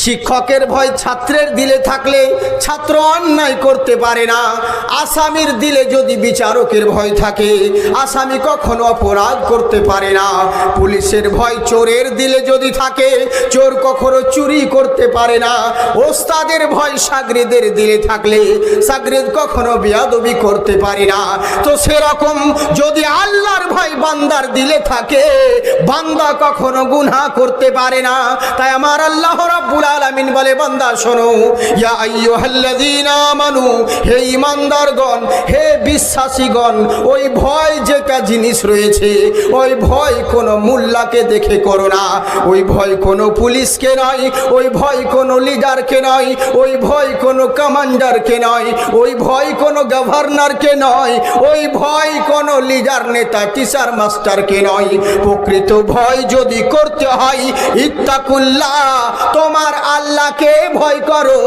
শিক্ষকের ভয় ছাত্রের দিলে থাকলে ছাত্র অন্যায় করতে পারে না। আসামির দিলে যদি বিচারকের ভয় থাকে, আসামি কখনো অপরাধ করতে পারে না। পুলিশের ভয় চোরের দিলে যদি থাকে, চোর কখনো চুরি করতে পারে না। ওস্তাদের ভয় শাগরিদের দিলে থাকলে শাগরিদ কখনো বেয়াদবি করতে পারে না। তো সেরকম যদি আল্লাহর ভয় বান্দার দিলে থাকে, বান্দা কখনো গুনাহ করতে পারে না। তাই আমার আল্লাহ রাব্বুল আলামিন বলে, বান্দা শোনো, ইয়া আইয়ুহাল্লাযীনা আমানু, হে ঈমানদারগণ, হে বিশ্বাসীগণ, ওই ভয় যেটা জিনিস রয়েছে, ওই ভয় কোনো মোল্লাকে দেখে করো না, ওই ভয় কোনো পুলিশকে নয়, ওই ভয় কোনো লিডারকে নয়, ওই ভয় কোনো কমান্ডারকে নয়, ওই ভয় কোনো গভর্নরকে নয়, ওই ভয় কোনো লিডার নেতা টিচার মাস্টারকে নয়। প্রকৃত ভয় যদি করতে হয়, ইত্তাকুল্লাহ, তোমার আল্লাহকে ভয় করো।